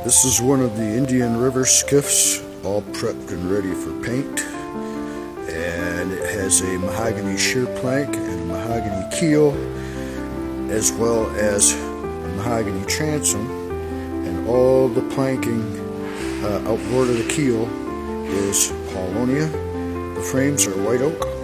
This is one of the Indian River skiffs, all prepped and ready for paint. And it has a mahogany shear plank and a mahogany keel, as well as a mahogany transom. And all the planking outboard of the keel is Paulownia. The frames are white oak.